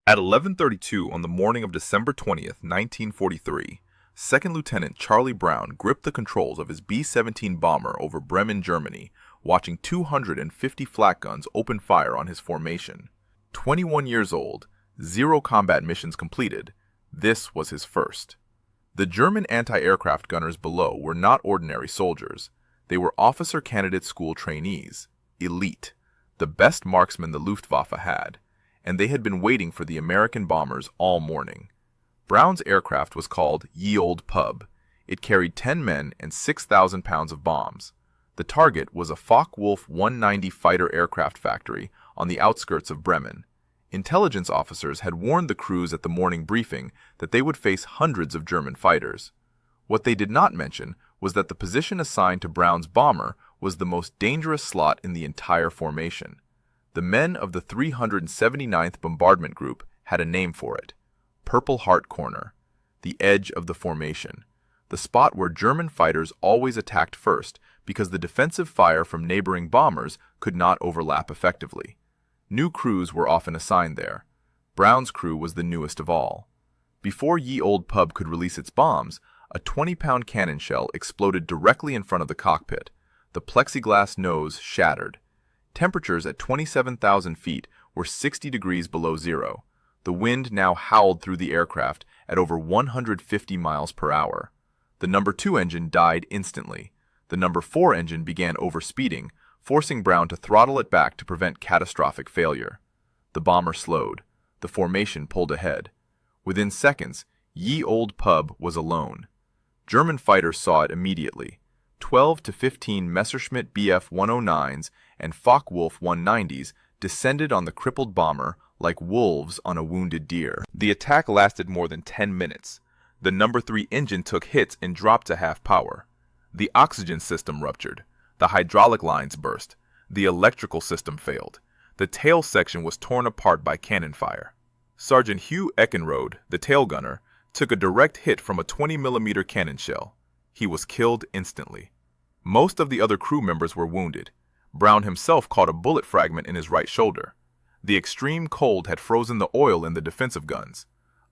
At 11:32 on the morning of December 20th, 1943, Second Lieutenant Charlie Brown gripped the controls of his B-17 bomber over Bremen, Germany, watching 250 flak guns open fire on his formation. 21 years old, 0 combat missions completed, this was his first. The German anti-aircraft gunners below were not ordinary soldiers. They were officer candidate school trainees, elite, the best marksmen the Luftwaffe had, and they had been waiting for the American bombers all morning. Brown's aircraft was called Olde Pub. It carried 10 men and 6,000 pounds of bombs. The target was a Focke-Wulf 190 fighter aircraft factory on the outskirts of Bremen. Intelligence officers had warned the crews at the morning briefing that they would face hundreds of German fighters. What they did not mention was that the position assigned to Brown's bomber was the most dangerous slot in the entire formation. The men of the 379th Bombardment Group had a name for it: Purple Heart Corner, the edge of the formation, the spot where German fighters always attacked first because the defensive fire from neighboring bombers could not overlap effectively. New crews were often assigned there. Brown's crew was the newest of all. Before Ye Olde Pub could release its bombs, a 20-pound cannon shell exploded directly in front of the cockpit. The plexiglass nose shattered. Temperatures at 27,000 feet were 60 degrees below zero. The wind now howled through the aircraft at over 150 miles per hour. The No. 2 engine died instantly. The No. 4 engine began overspeeding, forcing Brown to throttle it back to prevent catastrophic failure. The bomber slowed. The formation pulled ahead. Within seconds, Ye Olde Pub was alone. German fighters saw it immediately. 12 to 15 Messerschmitt Bf 109s and Focke-Wulf 190s descended on the crippled bomber like wolves on a wounded deer. The attack lasted more than 10 minutes. The No. 3 engine took hits and dropped to half power. The oxygen system ruptured. The hydraulic lines burst. The electrical system failed. The tail section was torn apart by cannon fire. Sergeant Hugh Eckenrode, the tail gunner, took a direct hit from a 20mm cannon shell. He was killed instantly. Most of the other crew members were wounded. Brown himself caught a bullet fragment in his right shoulder. The extreme cold had frozen the oil in the defensive guns.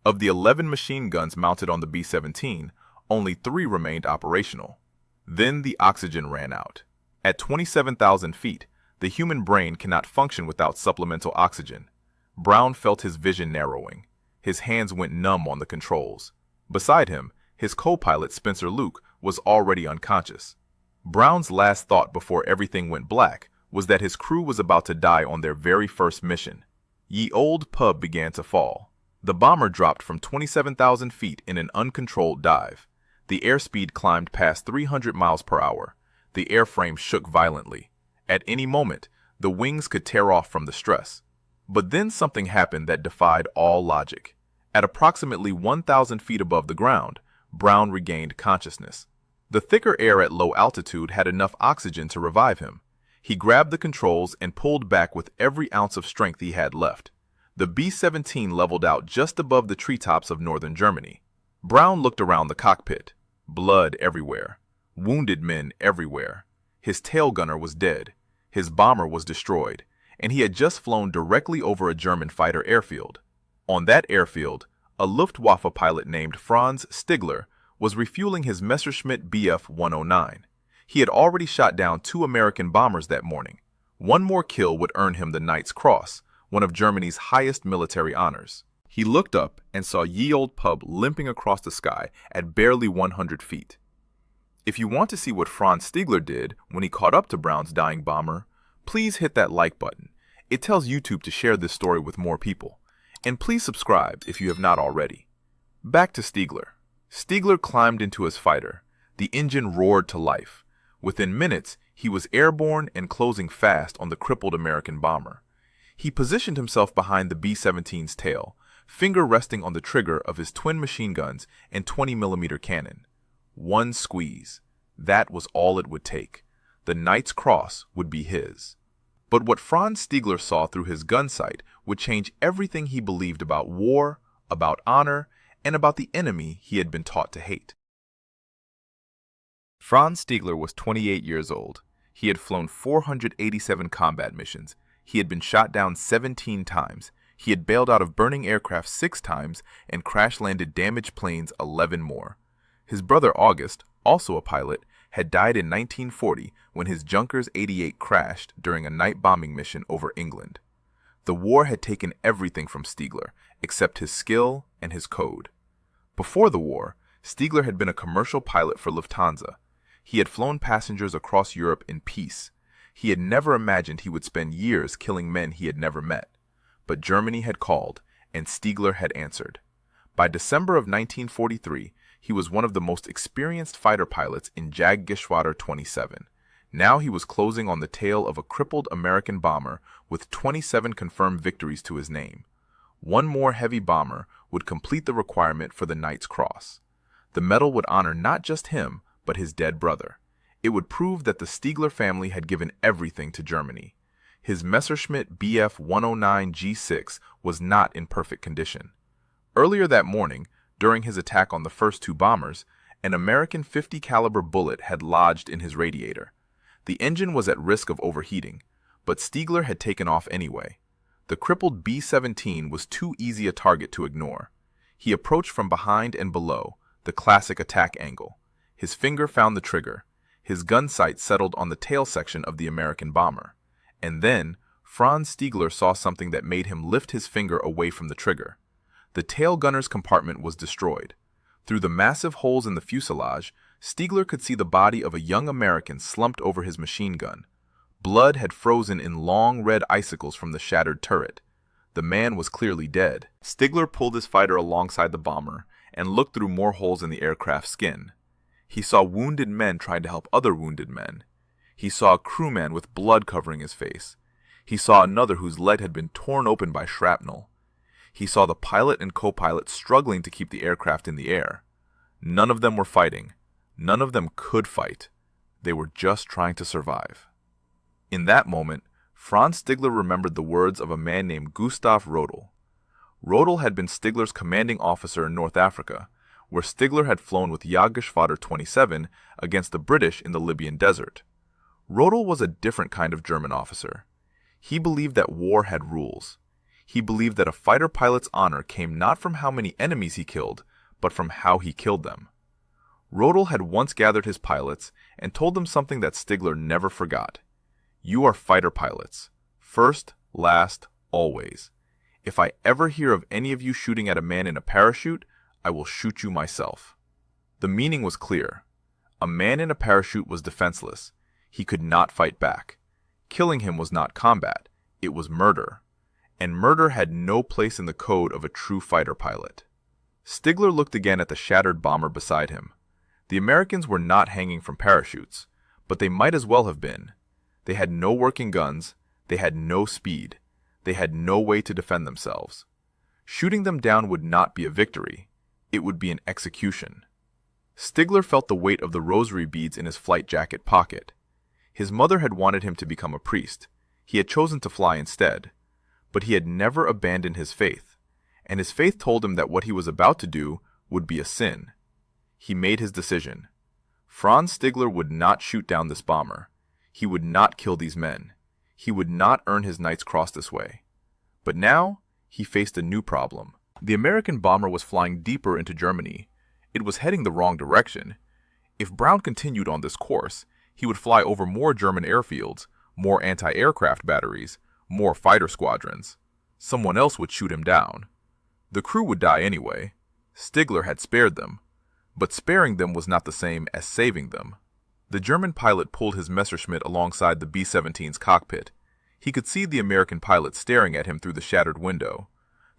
Of the 11 machine guns mounted on the B-17, only 3 remained operational. Then the oxygen ran out. At 27,000 feet, the human brain cannot function without supplemental oxygen. Brown felt his vision narrowing. His hands went numb on the controls. Beside him, his co-pilot Spencer Luke was already unconscious. Brown's last thought before everything went black was that his crew was about to die on their very first mission. Ye Olde Pub began to fall. The bomber dropped from 27,000 feet in an uncontrolled dive. The airspeed climbed past 300 miles per hour. The airframe shook violently. At any moment, the wings could tear off from the stress. But then something happened that defied all logic. At approximately 1,000 feet above the ground, Brown regained consciousness. The thicker air at low altitude had enough oxygen to revive him. He grabbed the controls and pulled back with every ounce of strength he had left. The B-17 leveled out just above the treetops of northern Germany. Brown looked around the cockpit. Blood everywhere. Wounded men everywhere. His tail gunner was dead. His bomber was destroyed. And he had just flown directly over a German fighter airfield. On that airfield, a Luftwaffe pilot named Franz Stigler was refueling his Messerschmitt Bf 109. He had already shot down 2 American bombers that morning. One more kill would earn him the Knight's Cross, one of Germany's highest military honors. He looked up and saw Ye Olde Pub limping across the sky at barely 100 feet. If you want to see what Franz Stigler did when he caught up to Brown's dying bomber, please hit that like button. It tells YouTube to share this story with more people. And please subscribe if you have not already. Back to Stigler. Stigler climbed into his fighter. The engine roared to life. Within minutes, he was airborne and closing fast on the crippled American bomber. He positioned himself behind the B-17's tail, finger resting on the trigger of his twin machine guns and 20mm cannon. One squeeze. That was all it would take. The Knight's Cross would be his. But what Franz Stigler saw through his gun sight would change everything he believed about war, about honor, and about the enemy he had been taught to hate. Franz Stigler was 28 years old. He had flown 487 combat missions. He had been shot down 17 times. He had bailed out of burning aircraft 6 times and crash-landed damaged planes 11 more. His brother August, also a pilot, had died in 1940 when his Junkers 88 crashed during a night bombing mission over England. The war had taken everything from Stigler, except his skill and his code. Before the war, Stigler had been a commercial pilot for Lufthansa. He had flown passengers across Europe in peace. He had never imagined he would spend years killing men he had never met. But Germany had called, and Stigler had answered. By December of 1943, he was one of the most experienced fighter pilots in Jagdgeschwader 27. Now he was closing on the tail of a crippled American bomber with 27 confirmed victories to his name. One more heavy bomber would complete the requirement for the Knight's Cross. The medal would honor not just him, but his dead brother. It would prove that the Stigler family had given everything to Germany. His Messerschmitt Bf 109 G6 was not in perfect condition. Earlier that morning, during his attack on the first 2 bombers, an American .50 caliber bullet had lodged in his radiator. The engine was at risk of overheating, but Stigler had taken off anyway. The crippled B-17 was too easy a target to ignore. He approached from behind and below, the classic attack angle. His finger found the trigger. His gun sight settled on the tail section of the American bomber. And then, Franz Stigler saw something that made him lift his finger away from the trigger. The tail gunner's compartment was destroyed. Through the massive holes in the fuselage, Stigler could see the body of a young American slumped over his machine gun. Blood had frozen in long red icicles from the shattered turret. The man was clearly dead. Stigler pulled his fighter alongside the bomber and looked through more holes in the aircraft's skin. He saw wounded men trying to help other wounded men. He saw a crewman with blood covering his face. He saw another whose leg had been torn open by shrapnel. He saw the pilot and co-pilot struggling to keep the aircraft in the air. None of them were fighting. None of them could fight. They were just trying to survive. In that moment, Franz Stigler remembered the words of a man named Gustav Rodel. Rodel had been Stigler's commanding officer in North Africa, where Stigler had flown with Jagdgeschwader 27 against the British in the Libyan desert. Rodel was a different kind of German officer. He believed that war had rules. He believed that a fighter pilot's honor came not from how many enemies he killed, but from how he killed them. Rodel had once gathered his pilots and told them something that Stigler never forgot. You are fighter pilots. First, last, always. If I ever hear of any of you shooting at a man in a parachute, I will shoot you myself. The meaning was clear. A man in a parachute was defenseless. He could not fight back. Killing him was not combat. It was murder. And murder had no place in the code of a true fighter pilot. Stigler looked again at the shattered bomber beside him. The Americans were not hanging from parachutes, but they might as well have been. They had no working guns. They had no speed. They had no way to defend themselves. Shooting them down would not be a victory. It would be an execution. Stigler felt the weight of the rosary beads in his flight jacket pocket. His mother had wanted him to become a priest. He had chosen to fly instead. But he had never abandoned his faith, and his faith told him that what he was about to do would be a sin. He made his decision. Franz Stigler would not shoot down this bomber. He would not kill these men. He would not earn his Knight's Cross this way. But now, he faced a new problem. The American bomber was flying deeper into Germany. It was heading the wrong direction. If Brown continued on this course, he would fly over more German airfields, more anti-aircraft batteries, more fighter squadrons. Someone else would shoot him down. The crew would die anyway. Stigler had spared them. But sparing them was not the same as saving them. The German pilot pulled his Messerschmitt alongside the B-17's cockpit. He could see the American pilot staring at him through the shattered window.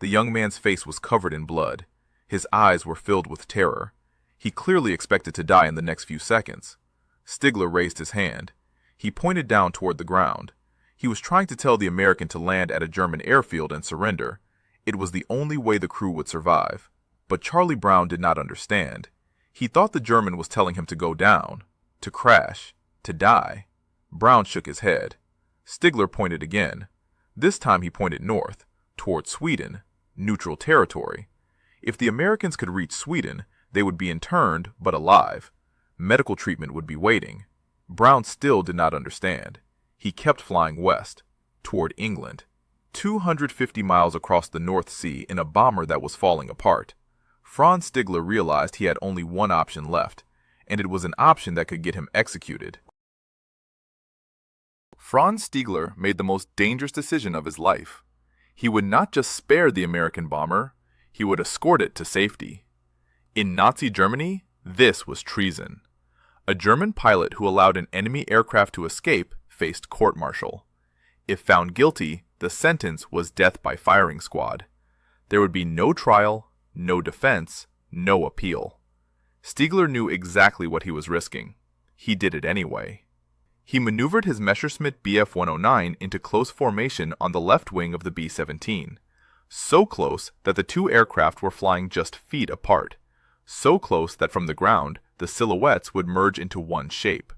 The young man's face was covered in blood. His eyes were filled with terror. He clearly expected to die in the next few seconds. Stigler raised his hand. He pointed down toward the ground. He was trying to tell the American to land at a German airfield and surrender. It was the only way the crew would survive. But Charlie Brown did not understand. He thought the German was telling him to go down, to crash, to die. Brown shook his head. Stigler pointed again. This time he pointed north, toward Sweden, neutral territory. If the Americans could reach Sweden, they would be interned, but alive. Medical treatment would be waiting. Brown still did not understand. He kept flying west, toward England. 250 miles across the North Sea in a bomber that was falling apart. Franz Stigler realized he had only one option left, and it was an option that could get him executed. Franz Stigler made the most dangerous decision of his life. He would not just spare the American bomber, he would escort it to safety. In Nazi Germany, this was treason. A German pilot who allowed an enemy aircraft to escape faced court-martial. If found guilty, the sentence was death by firing squad. There would be no trial, no defense, no appeal. Stigler knew exactly what he was risking. He did it anyway. He maneuvered his Messerschmitt Bf-109 into close formation on the left wing of the B-17. So close that the two aircraft were flying just feet apart. So close that from the ground, the silhouettes would merge into one shape.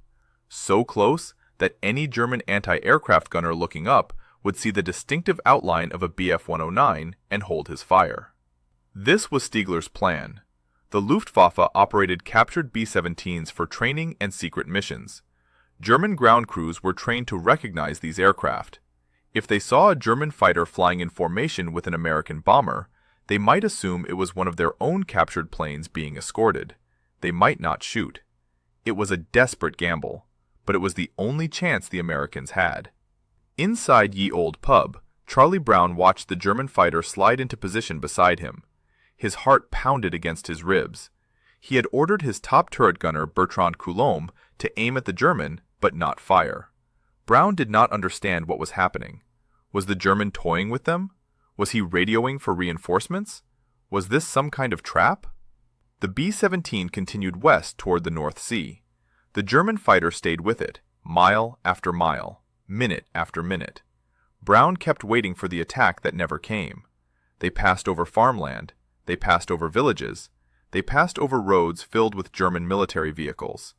So close that any German anti-aircraft gunner looking up would see the distinctive outline of a Bf-109 and hold his fire. This was Stigler's plan. The Luftwaffe operated captured B-17s for training and secret missions. German ground crews were trained to recognize these aircraft. If they saw a German fighter flying in formation with an American bomber, they might assume it was one of their own captured planes being escorted. They might not shoot. It was a desperate gamble, but it was the only chance the Americans had. Inside Ye Olde Pub, Charlie Brown watched the German fighter slide into position beside him. His heart pounded against his ribs. He had ordered his top turret gunner, Bertrand Coulomb, to aim at the German, but not fire. Brown did not understand what was happening. Was the German toying with them? Was he radioing for reinforcements? Was this some kind of trap? The B-17 continued west toward the North Sea. The German fighter stayed with it, mile after mile, minute after minute. Brown kept waiting for the attack that never came. They passed over farmland. They passed over villages. They passed over roads filled with German military vehicles.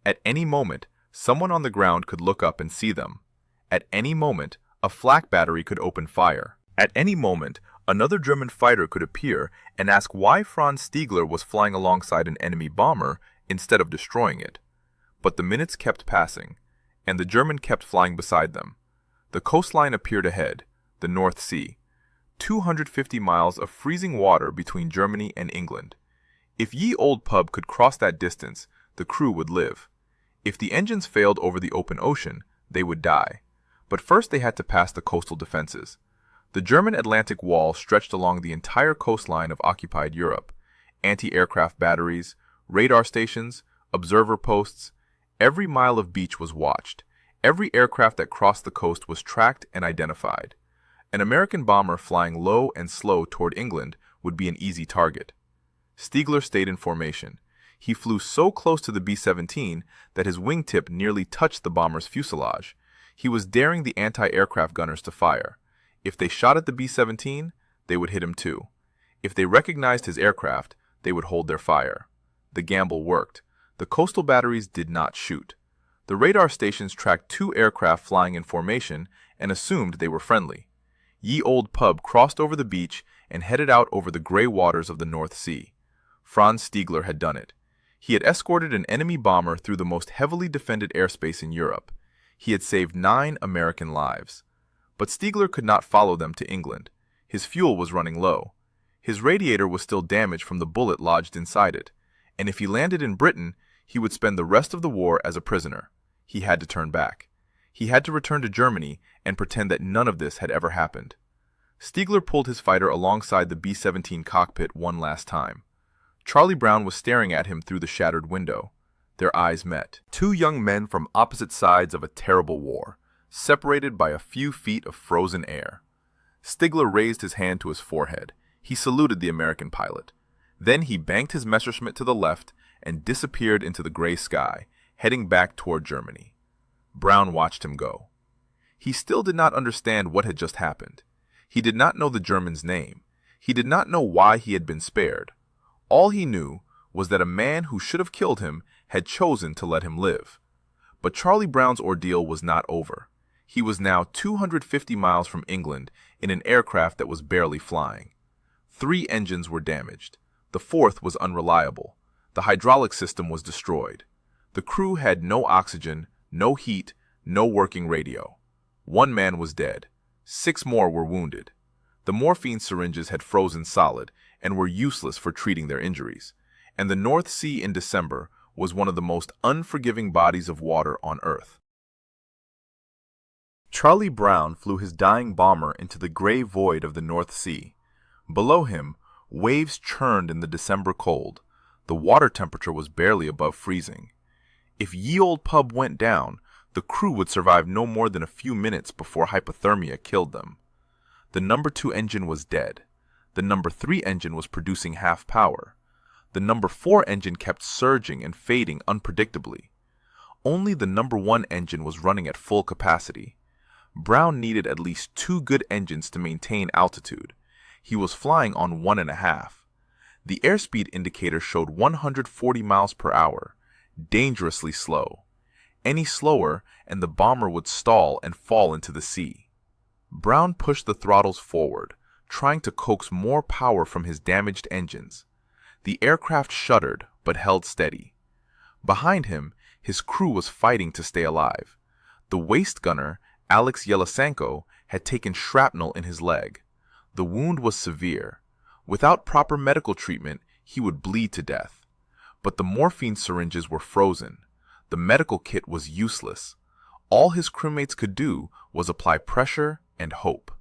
At any moment, someone on the ground could look up and see them. At any moment, a flak battery could open fire. At any moment, another German fighter could appear and ask why Franz Stigler was flying alongside an enemy bomber instead of destroying it. But the minutes kept passing, and the German kept flying beside them. The coastline appeared ahead, the North Sea. 250 miles of freezing water between Germany and England. If Ye Olde Pub could cross that distance, the crew would live. If the engines failed over the open ocean, they would die. But first they had to pass the coastal defenses. The German Atlantic Wall stretched along the entire coastline of occupied Europe. Anti-aircraft batteries, radar stations, observer posts. Every mile of beach was watched. Every aircraft that crossed the coast was tracked and identified. An American bomber flying low and slow toward England would be an easy target. Stigler stayed in formation. He flew so close to the B-17 that his wingtip nearly touched the bomber's fuselage. He was daring the anti-aircraft gunners to fire. If they shot at the B-17, they would hit him too. If they recognized his aircraft, they would hold their fire. The gamble worked. The coastal batteries did not shoot. The radar stations tracked two aircraft flying in formation and assumed they were friendly. Ye Olde Pub crossed over the beach and headed out over the gray waters of the North Sea. Franz Stigler had done it. He had escorted an enemy bomber through the most heavily defended airspace in Europe. He had saved 9 American lives. But Stigler could not follow them to England. His fuel was running low. His radiator was still damaged from the bullet lodged inside it, and if he landed in Britain, he would spend the rest of the war as a prisoner. He had to turn back. He had to return to Germany and pretend that none of this had ever happened. Stigler pulled his fighter alongside the B-17 cockpit one last time. Charlie Brown was staring at him through the shattered window. Their eyes met. 2 young men from opposite sides of a terrible war, separated by a few feet of frozen air. Stigler raised his hand to his forehead. He saluted the American pilot. Then he banked his Messerschmitt to the left and disappeared into the gray sky, heading back toward Germany. Brown watched him go. He still did not understand what had just happened. He did not know the German's name. He did not know why he had been spared. All he knew was that a man who should have killed him had chosen to let him live. But Charlie Brown's ordeal was not over. He was now 250 miles from England in an aircraft that was barely flying. 3 engines were damaged. The 4th was unreliable. The hydraulic system was destroyed. The crew had no oxygen, no heat, no working radio. 1 man was dead. 6 more were wounded. The morphine syringes had frozen solid and were useless for treating their injuries, and the North Sea in December was one of the most unforgiving bodies of water on Earth. Charlie Brown flew his dying bomber into the gray void of the North Sea. Below him, waves churned in the December cold. The water temperature was barely above freezing. If Ye Olde Pub went down, the crew would survive no more than a few minutes before hypothermia killed them. The number 2 engine was dead. The number 3 engine was producing half power. The number 4 engine kept surging and fading unpredictably. Only the number 1 engine was running at full capacity. Brown needed at least 2 good engines to maintain altitude. He was flying on 1.5. The airspeed indicator showed 140 miles per hour, dangerously slow. Any slower, and the bomber would stall and fall into the sea. Brown pushed the throttles forward, trying to coax more power from his damaged engines. The aircraft shuddered, but held steady. Behind him, his crew was fighting to stay alive. The waist gunner, Alex Yelisenko, had taken shrapnel in his leg. The wound was severe. Without proper medical treatment, he would bleed to death. But the morphine syringes were frozen. The medical kit was useless. All his crewmates could do was apply pressure and hope.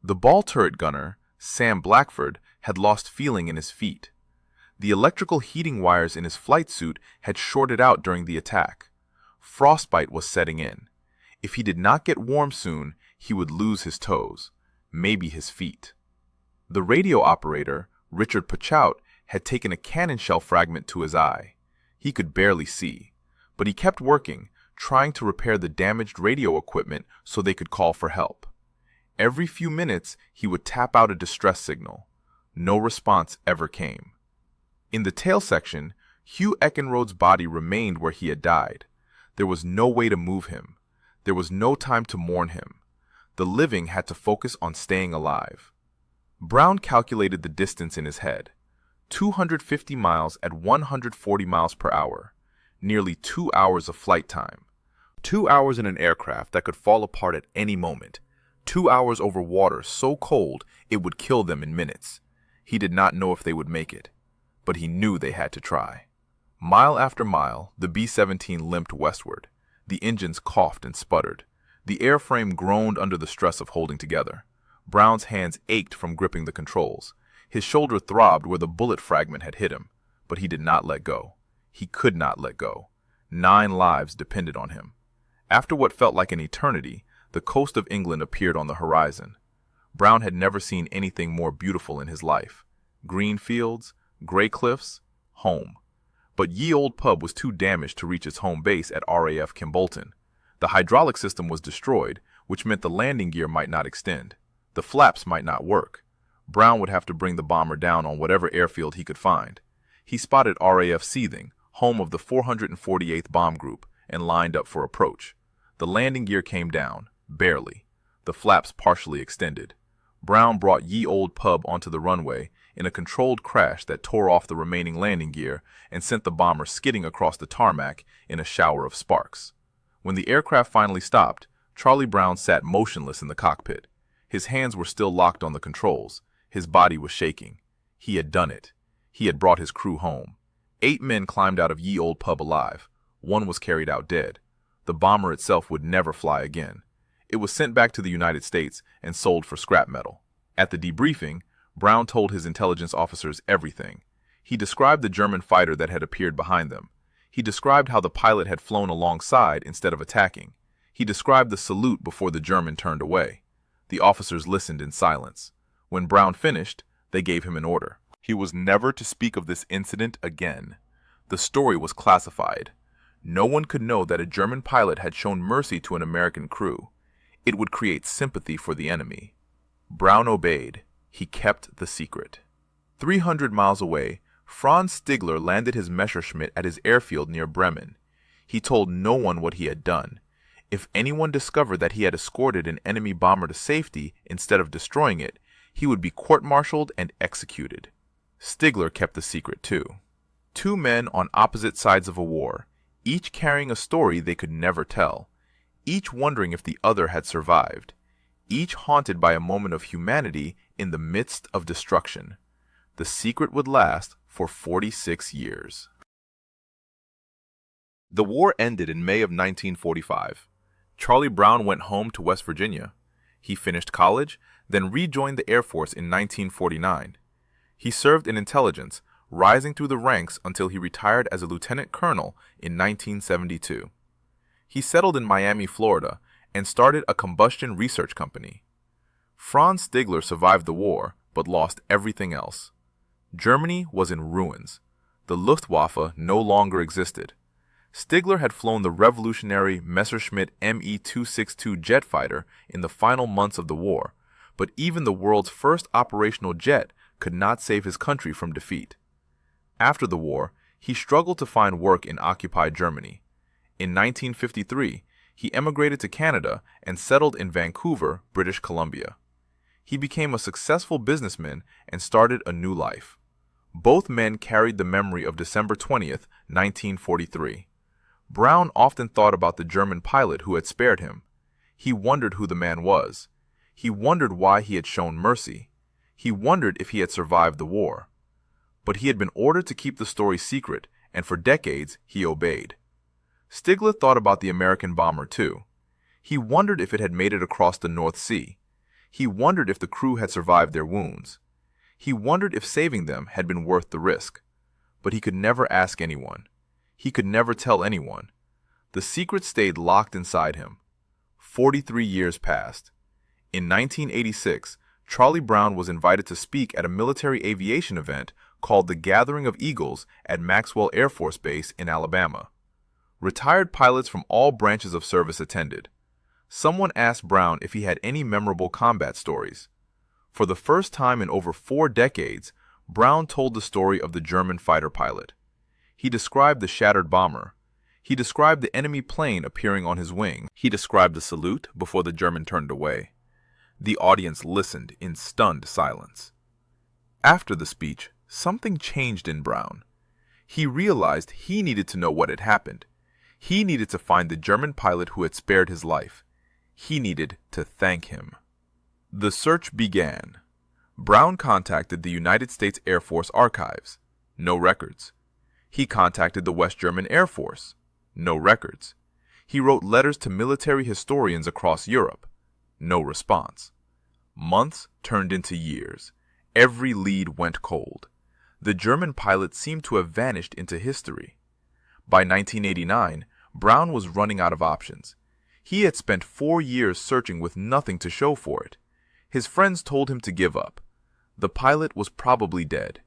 The ball turret gunner, Sam Blackford, had lost feeling in his feet. The electrical heating wires in his flight suit had shorted out during the attack. Frostbite was setting in. If he did not get warm soon, he would lose his toes, maybe his feet. The radio operator, Richard Pachout, had taken a cannon shell fragment to his eye. He could barely see, but he kept working, trying to repair the damaged radio equipment so they could call for help. Every few minutes, he would tap out a distress signal. No response ever came. In the tail section, Hugh Eckenrode's body remained where he had died. There was no way to move him. There was no time to mourn him. The living had to focus on staying alive. Brown calculated the distance in his head. 250 miles at 140 miles per hour. Nearly 2 hours of flight time. 2 hours in an aircraft that could fall apart at any moment. 2 hours over water so cold it would kill them in minutes. He did not know if they would make it, but he knew they had to try. Mile after mile, the B-17 limped westward. The engines coughed and sputtered. The airframe groaned under the stress of holding together. Brown's hands ached from gripping the controls. His shoulder throbbed where the bullet fragment had hit him, but he did not let go. He could not let go. 9 lives depended on him. After what felt like an eternity, the coast of England appeared on the horizon. Brown had never seen anything more beautiful in his life. Green fields, gray cliffs, home. But Ye Olde Pub was too damaged to reach its home base at RAF Kimbolton. The hydraulic system was destroyed, which meant the landing gear might not extend. The flaps might not work. Brown would have to bring the bomber down on whatever airfield he could find. He spotted RAF Seething, home of the 448th Bomb Group, and lined up for approach. The landing gear came down, barely. The flaps partially extended. Brown brought Ye Olde Pub onto the runway in a controlled crash that tore off the remaining landing gear and sent the bomber skidding across the tarmac in a shower of sparks. When the aircraft finally stopped, Charlie Brown sat motionless in the cockpit. His hands were still locked on the controls. His body was shaking. He had done it. He had brought his crew home. 8 men climbed out of Ye Olde Pub alive. 1 was carried out dead. The bomber itself would never fly again. It was sent back to the United States and sold for scrap metal. At the debriefing, Brown told his intelligence officers everything. He described the German fighter that had appeared behind them. He described how the pilot had flown alongside instead of attacking. He described the salute before the German turned away. The officers listened in silence. When Brown finished, they gave him an order. He was never to speak of this incident again. The story was classified. No one could know that a German pilot had shown mercy to an American crew. It would create sympathy for the enemy. Brown obeyed. He kept the secret. 300 miles away, Franz Stigler landed his Messerschmitt at his airfield near Bremen. He told no one what he had done. If anyone discovered that he had escorted an enemy bomber to safety instead of destroying it, he would be court-martialed and executed. Stigler kept the secret too. 2 men on opposite sides of a war, each carrying a story they could never tell, each wondering if the other had survived, each haunted by a moment of humanity in the midst of destruction. The secret would last for 46 years. The war ended in May of 1945. Charlie Brown went home to West Virginia. He finished college, then rejoined the Air Force in 1949. He served in intelligence, rising through the ranks until he retired as a lieutenant colonel in 1972. He settled in Miami, Florida, and started a combustion research company. Franz Stigler survived the war, but lost everything else. Germany was in ruins. The Luftwaffe no longer existed. Stigler had flown the revolutionary Messerschmitt Me-262 jet fighter in the final months of the war, but even the world's first operational jet could not save his country from defeat. After the war, he struggled to find work in occupied Germany. In 1953, he emigrated to Canada and settled in Vancouver, British Columbia. He became a successful businessman and started a new life. Both men carried the memory of December 20th, 1943. Brown often thought about the German pilot who had spared him. He wondered who the man was. He wondered why he had shown mercy. He wondered if he had survived the war. But he had been ordered to keep the story secret, and for decades he obeyed. Stigler thought about the American bomber too. He wondered if it had made it across the North Sea. He wondered if the crew had survived their wounds. He wondered if saving them had been worth the risk. But he could never ask anyone. He could never tell anyone. The secret stayed locked inside him. 43 years passed. In 1986, Charlie Brown was invited to speak at a military aviation event called the Gathering of Eagles at Maxwell Air Force Base in Alabama. Retired pilots from all branches of service attended. Someone asked Brown if he had any memorable combat stories. For the first time in over 4 decades, Brown told the story of the German fighter pilot. He described the shattered bomber. He described the enemy plane appearing on his wing. He described the salute before the German turned away. The audience listened in stunned silence. After the speech, something changed in Brown. He realized he needed to know what had happened. He needed to find the German pilot who had spared his life. He needed to thank him. The search began. Brown contacted the United States Air Force Archives. No records. He contacted the West German Air Force. No records. He wrote letters to military historians across Europe. No response. Months turned into years. Every lead went cold. The German pilot seemed to have vanished into history. By 1989, Brown was running out of options. He had spent 4 years searching with nothing to show for it. His friends told him to give up. The pilot was probably dead.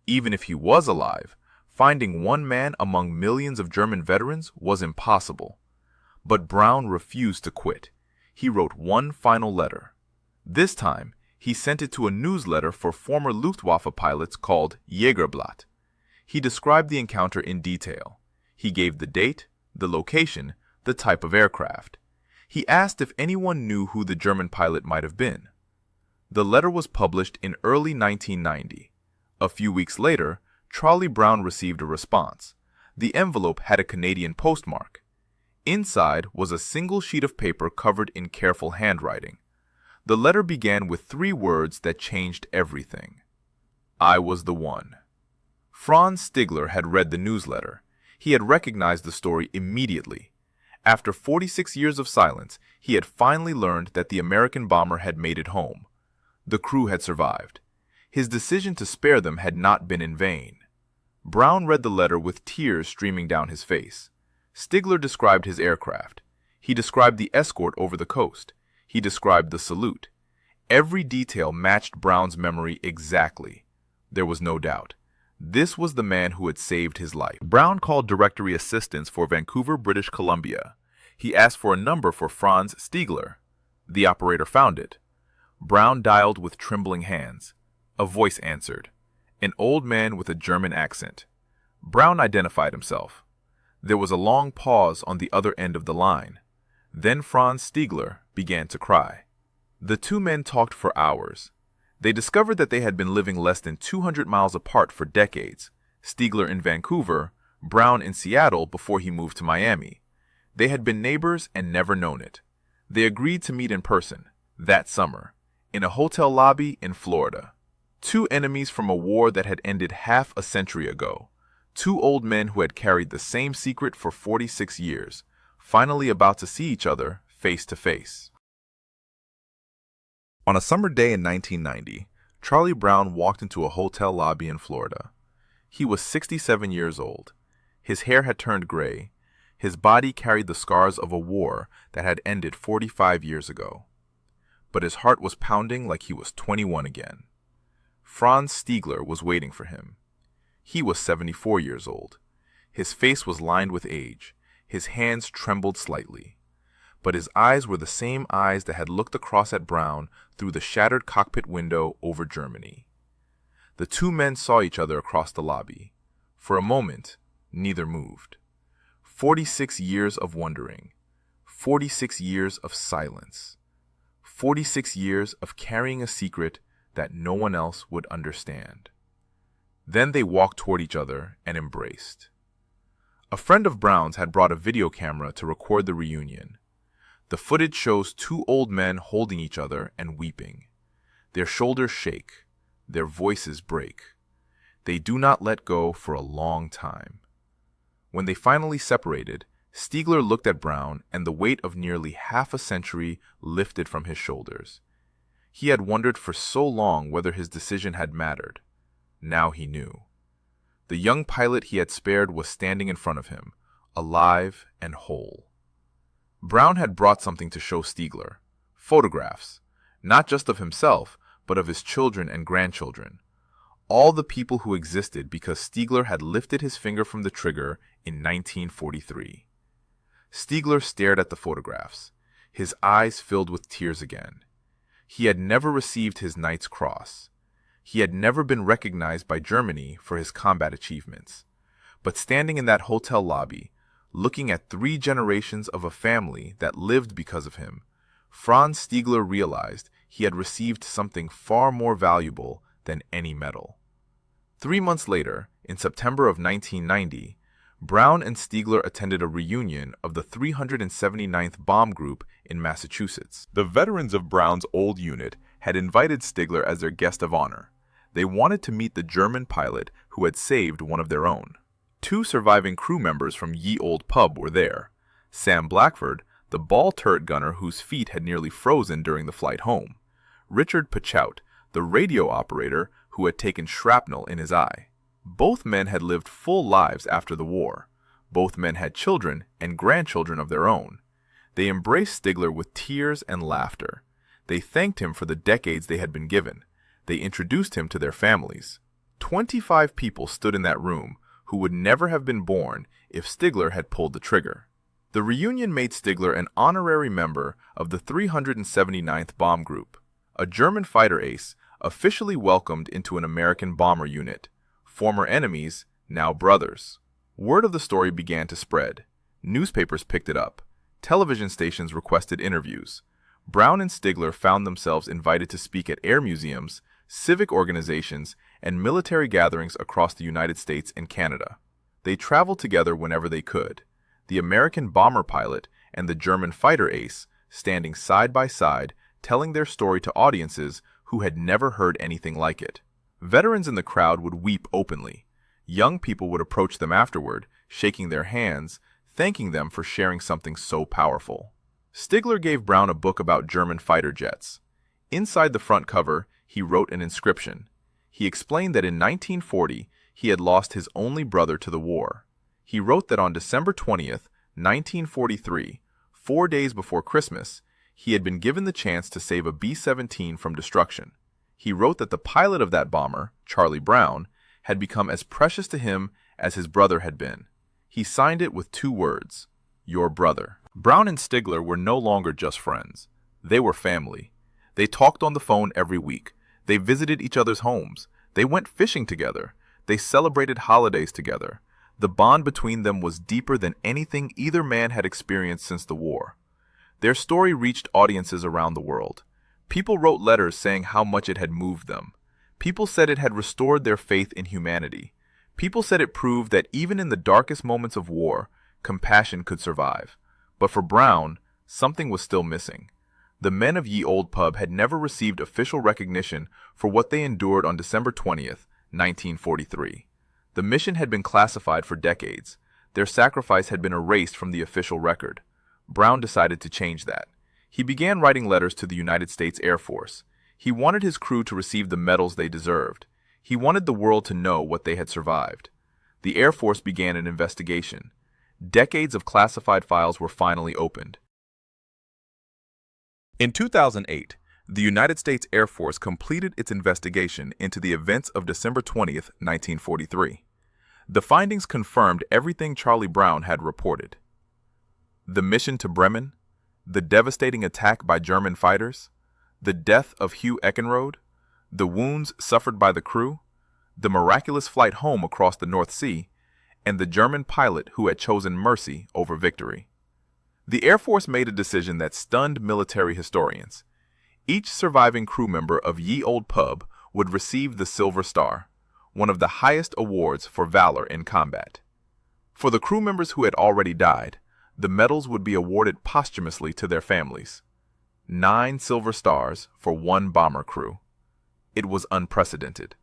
Even if he was alive, finding one man among millions of German veterans was impossible. But Brown refused to quit. He wrote one final letter. This time, he sent it to a newsletter for former Luftwaffe pilots called Jägerblatt. He described the encounter in detail. He gave the date, the location, the type of aircraft. He asked if anyone knew who the German pilot might have been. The letter was published in early 1990. A few weeks later, Charlie Brown received a response. The envelope had a Canadian postmark. Inside was a single sheet of paper covered in careful handwriting. The letter began with 3 words that changed everything. I was the one. Franz Stigler had read the newsletter. He had recognized the story immediately. After 46 years of silence, he had finally learned that the American bomber had made it home. The crew had survived. His decision to spare them had not been in vain. Brown read the letter with tears streaming down his face. Stigler described his aircraft. He described the escort over the coast. He described the salute. Every detail matched Brown's memory exactly. There was no doubt. This was the man who had saved his life. Brown called directory assistance for Vancouver, British Columbia. He asked for a number for Franz Stigler. The operator found it. Brown dialed with trembling hands. A voice answered. An old man with a German accent. Brown identified himself. There was a long pause on the other end of the line. Then Franz Stigler began to cry. The 2 men talked for hours. They discovered that they had been living less than 200 miles apart for decades. Stigler in Vancouver, Brown in Seattle before he moved to Miami. They had been neighbors and never known it. They agreed to meet in person. That summer, in a hotel lobby in Florida, two enemies from a war that had ended half a century ago, two old men who had carried the same secret for 46 years, finally about to see each other face to face. On a summer day in 1990, Charlie Brown walked into a hotel lobby in Florida. He was 67 years old. His hair had turned gray. His body carried the scars of a war that had ended 45 years ago. But his heart was pounding like he was 21 again. Franz Stigler was waiting for him. He was 74 years old. His face was lined with age. His hands trembled slightly. But his eyes were the same eyes that had looked across at Brown through the shattered cockpit window over Germany. The two men saw each other across the lobby. For a moment, neither moved. 46 years of wondering. 46 years of silence. 46 years of carrying a secret that no one else would understand. Then they walked toward each other and embraced. A friend of Brown's had brought a video camera to record the reunion. The footage shows two old men holding each other and weeping. Their shoulders shake. Their voices break. They do not let go for a long time. When they finally separated, Stigler looked at Brown and the weight of nearly half a century lifted from his shoulders. He had wondered for so long whether his decision had mattered. Now he knew. The young pilot he had spared was standing in front of him, alive and whole. Brown had brought something to show Stigler. Photographs, not just of himself, but of his children and grandchildren. All the people who existed because Stigler had lifted his finger from the trigger in 1943. Stigler stared at the photographs, his eyes filled with tears again. He had never received his Knight's Cross. He had never been recognized by Germany for his combat achievements. But standing in that hotel lobby, looking at 3 generations of a family that lived because of him, Franz Stigler realized he had received something far more valuable than any medal. 3 months later, in September of 1990, Brown and Stigler attended a reunion of the 379th Bomb Group in Massachusetts. The veterans of Brown's old unit had invited Stigler as their guest of honor. They wanted to meet the German pilot who had saved one of their own. 2 surviving crew members from Ye Olde Pub were there. Sam Blackford, the ball turret gunner whose feet had nearly frozen during the flight home. Richard Pachout, the radio operator who had taken shrapnel in his eye. Both men had lived full lives after the war. Both men had children and grandchildren of their own. They embraced Stigler with tears and laughter. They thanked him for the decades they had been given. They introduced him to their families. 25 people stood in that room who would never have been born if Stigler had pulled the trigger. The reunion made Stigler an honorary member of the 379th Bomb Group, a German fighter ace officially welcomed into an American bomber unit. Former enemies, now brothers. Word of the story began to spread. Newspapers picked it up. Television stations requested interviews. Brown and Stigler found themselves invited to speak at air museums, civic organizations, and military gatherings across the United States and Canada. They traveled together whenever they could. The American bomber pilot and the German fighter ace standing side by side, telling their story to audiences who had never heard anything like it. Veterans in the crowd would weep openly. Young people would approach them afterward, shaking their hands, thanking them for sharing something so powerful. Stigler gave Brown a book about German fighter jets. Inside the front cover, he wrote an inscription. He explained that in 1940, he had lost his only brother to the war. He wrote that on December 20th, 1943, 4 days before Christmas, he had been given the chance to save a B-17 from destruction. He wrote that the pilot of that bomber, Charlie Brown, had become as precious to him as his brother had been. He signed it with 2 words, "Your brother." Brown and Stigler were no longer just friends. They were family. They talked on the phone every week. They visited each other's homes. They went fishing together. They celebrated holidays together. The bond between them was deeper than anything either man had experienced since the war. Their story reached audiences around the world. People wrote letters saying how much it had moved them. People said it had restored their faith in humanity. People said it proved that even in the darkest moments of war, compassion could survive. But for Brown, something was still missing. The men of Ye Olde Pub had never received official recognition for what they endured on December 20th, 1943. The mission had been classified for decades. Their sacrifice had been erased from the official record. Brown decided to change that. He began writing letters to the United States Air Force. He wanted his crew to receive the medals they deserved. He wanted the world to know what they had survived. The Air Force began an investigation. Decades of classified files were finally opened. In 2008, the United States Air Force completed its investigation into the events of December 20th, 1943. The findings confirmed everything Charlie Brown had reported. The mission to Bremen, the devastating attack by German fighters, the death of Hugh Eckenrode, the wounds suffered by the crew, the miraculous flight home across the North Sea, and the German pilot who had chosen mercy over victory. The Air Force made a decision that stunned military historians. Each surviving crew member of Ye Olde Pub would receive the Silver Star, one of the highest awards for valor in combat. For the crew members who had already died, the medals would be awarded posthumously to their families. 9 Silver Stars for 1 bomber crew. It was unprecedented.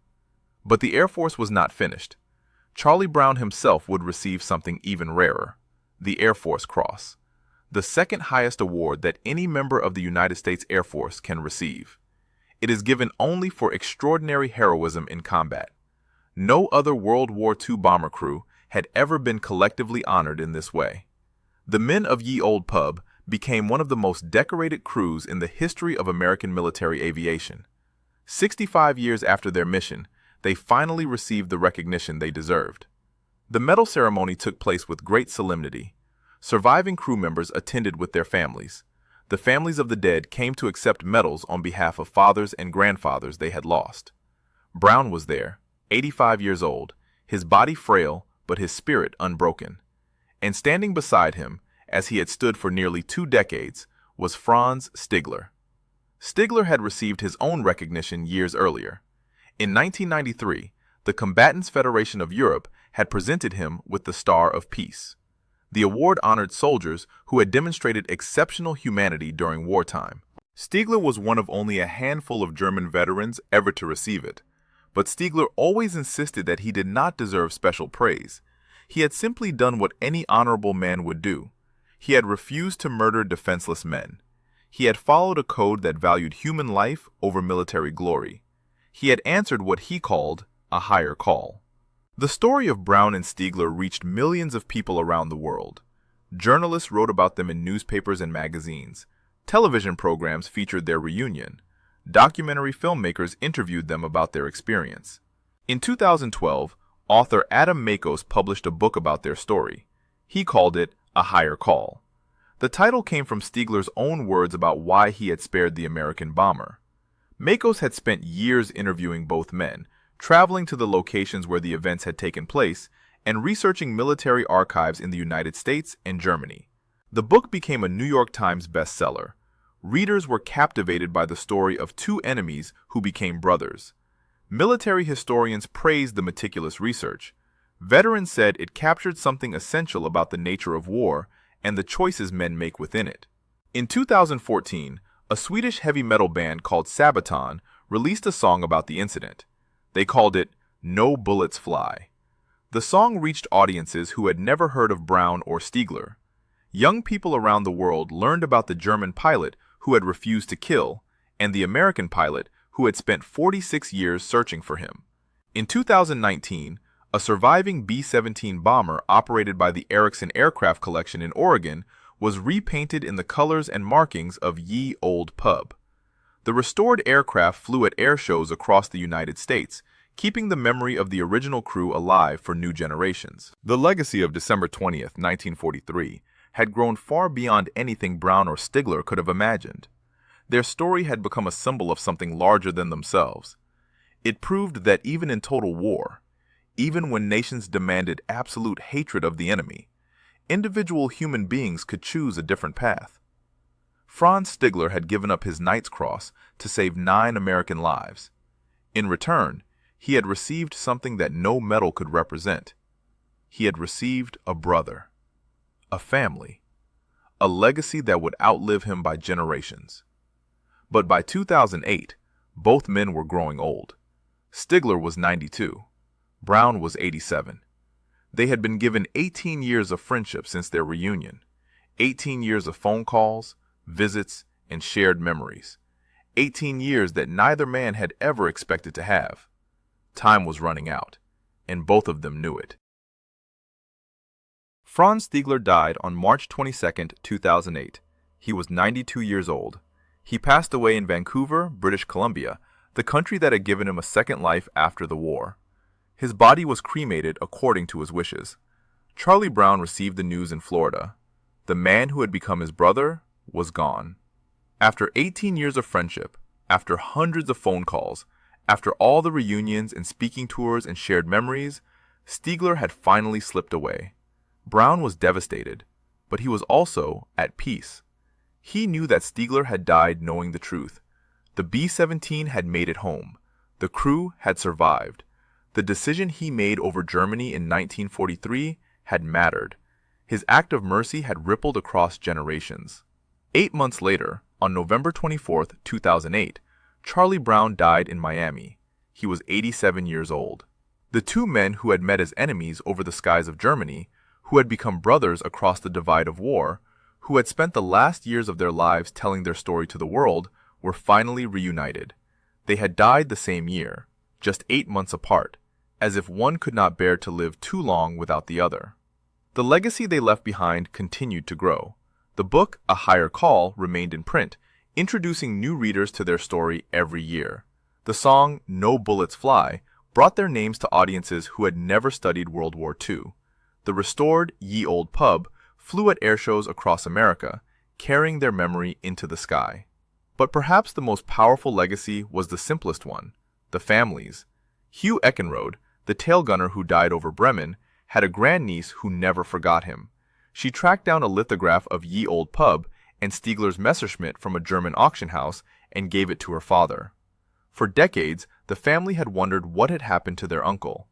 But the Air Force was not finished. Charlie Brown himself would receive something even rarer, the Air Force Cross, the second highest award that any member of the United States Air Force can receive. It is given only for extraordinary heroism in combat. No other World War II bomber crew had ever been collectively honored in this way. The men of Ye Olde Pub became one of the most decorated crews in the history of American military aviation. 65 years after their mission, they finally received the recognition they deserved. The medal ceremony took place with great solemnity. Surviving crew members attended with their families. The families of the dead came to accept medals on behalf of fathers and grandfathers they had lost. Brown was there, 85 years old, his body frail but his spirit unbroken. And standing beside him, as he had stood for nearly 2 decades, was Franz Stigler. Stigler had received his own recognition years earlier. In 1993, the Combatants Federation of Europe had presented him with the Star of Peace. The award honored soldiers who had demonstrated exceptional humanity during wartime. Stigler was one of only a handful of German veterans ever to receive it, but Stigler always insisted that he did not deserve special praise. He had simply done what any honorable man would do. He had refused to murder defenseless men. He had followed a code that valued human life over military glory. He had answered what he called a higher call. The story of Brown and Stigler reached millions of people around the world. Journalists wrote about them in newspapers and magazines. Television programs featured their reunion. Documentary filmmakers interviewed them about their experience. In 2012, author Adam Makos published a book about their story. He called it A Higher Call. The title came from Stigler's own words about why he had spared the American bomber. Makos had spent years interviewing both men, traveling to the locations where the events had taken place, and researching military archives in the United States and Germany. The book became a New York Times bestseller. Readers were captivated by the story of 2 enemies who became brothers. Military historians praised the meticulous research. Veterans said it captured something essential about the nature of war and the choices men make within it. In 2014, a Swedish heavy metal band called Sabaton released a song about the incident. They called it No Bullets Fly. The song reached audiences who had never heard of Brown or Stigler. Young people around the world learned about the German pilot who had refused to kill and the American pilot who had spent 46 years searching for him. In 2019, a surviving B-17 bomber operated by the Erickson Aircraft Collection in Oregon was repainted in the colors and markings of Ye Olde Pub. The restored aircraft flew at air shows across the United States, keeping the memory of the original crew alive for new generations. The legacy of December 20th, 1943, had grown far beyond anything Brown or Stigler could have imagined. Their story had become a symbol of something larger than themselves. It proved that even in total war, even when nations demanded absolute hatred of the enemy, individual human beings could choose a different path. Franz Stigler had given up his Knight's Cross to save 9 American lives. In return, he had received something that no medal could represent. He had received a brother, a family, a legacy that would outlive him by generations. But by 2008, both men were growing old. Stigler was 92. Brown was 87. They had been given 18 years of friendship since their reunion, 18 years of phone calls, visits, and shared memories, 18 years that neither man had ever expected to have. Time was running out, and both of them knew it. Franz Stigler died on March 22, 2008. He was 92 years old. He passed away in Vancouver, British Columbia, the country that had given him a second life after the war. His body was cremated according to his wishes. Charlie Brown received the news in Florida. The man who had become his brother was gone. After 18 years of friendship, after hundreds of phone calls, after all the reunions and speaking tours and shared memories, Stigler had finally slipped away. Brown was devastated, but he was also at peace. He knew that Stigler had died knowing the truth. The B-17 had made it home. The crew had survived. The decision he made over Germany in 1943 had mattered. His act of mercy had rippled across generations. 8 months later, on November 24, 2008, Charlie Brown died in Miami. He was 87 years old. The two men who had met as enemies over the skies of Germany, who had become brothers across the divide of war, who had spent the last years of their lives telling their story to the world, were finally reunited. They had died the same year, just 8 months apart, as if one could not bear to live too long without the other. The legacy they left behind continued to grow. The book, A Higher Call, remained in print, introducing new readers to their story every year. The song, No Bullets Fly, brought their names to audiences who had never studied World War II. The restored Ye Olde Pub flew at airshows across America, carrying their memory into the sky. But perhaps the most powerful legacy was the simplest one, the families. Hugh Eckenrode, the tail gunner who died over Bremen, had a grandniece who never forgot him. She tracked down a lithograph of Ye Olde Pub and Stigler's Messerschmitt from a German auction house and gave it to her father. For decades, the family had wondered what had happened to their uncle.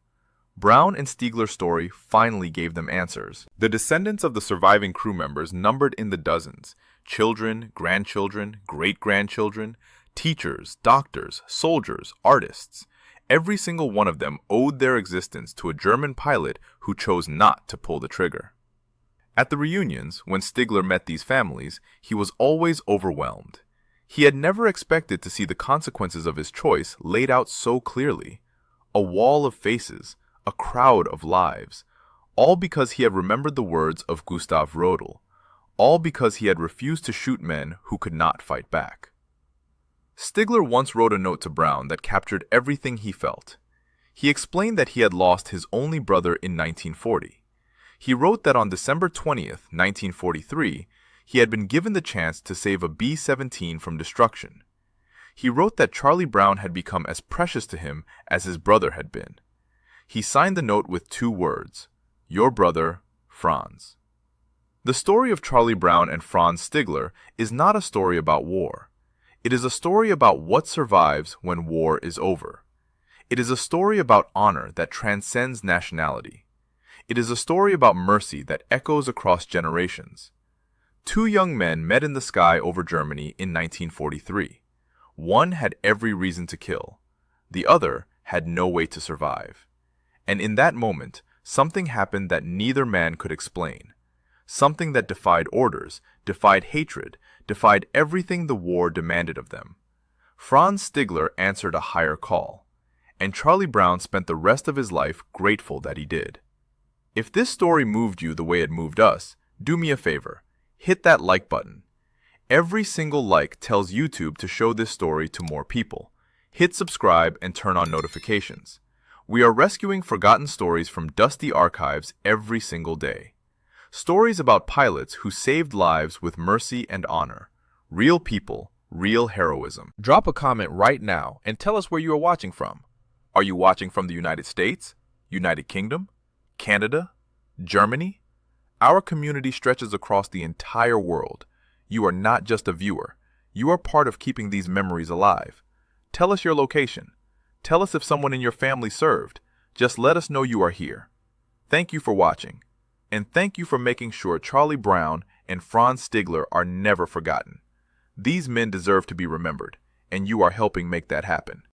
Brown and Stigler's story finally gave them answers. The descendants of the surviving crew members numbered in the dozens: children, grandchildren, great-grandchildren, teachers, doctors, soldiers, artists. Every single one of them owed their existence to a German pilot who chose not to pull the trigger. At the reunions, when Stigler met these families, he was always overwhelmed. He had never expected to see the consequences of his choice laid out so clearly. A wall of faces, a crowd of lives, all because he had remembered the words of Gustav Rodel, all because he had refused to shoot men who could not fight back. Stigler once wrote a note to Brown that captured everything he felt. He explained that he had lost his only brother in 1940. He wrote that on December 20th, 1943, he had been given the chance to save a B-17 from destruction. He wrote that Charlie Brown had become as precious to him as his brother had been. He signed the note with 2 words: "Your brother, Franz." The story of Charlie Brown and Franz Stigler is not a story about war. It is a story about what survives when war is over. It is a story about honor that transcends nationality. It is a story about mercy that echoes across generations. 2 young men met in the sky over Germany in 1943. One had every reason to kill. The other had no way to survive. And in that moment, something happened that neither man could explain. Something that defied orders, defied hatred, defied everything the war demanded of them. Franz Stigler answered a higher call, and Charlie Brown spent the rest of his life grateful that he did. If this story moved you the way it moved us, do me a favor. Hit that like button. Every single like tells YouTube to show this story to more people. Hit subscribe and turn on notifications. We are rescuing forgotten stories from dusty archives every single day. Stories about pilots who saved lives with mercy and honor. Real people, real heroism. Drop a comment right now and tell us where you are watching from. Are you watching from the United States, United Kingdom, Canada, Germany? Our community stretches across the entire world. You are not just a viewer. You are part of keeping these memories alive. Tell us your location. Tell us if someone in your family served. Just let us know you are here. Thank you for watching. And thank you for making sure Charlie Brown and Franz Stigler are never forgotten. These men deserve to be remembered, and you are helping make that happen.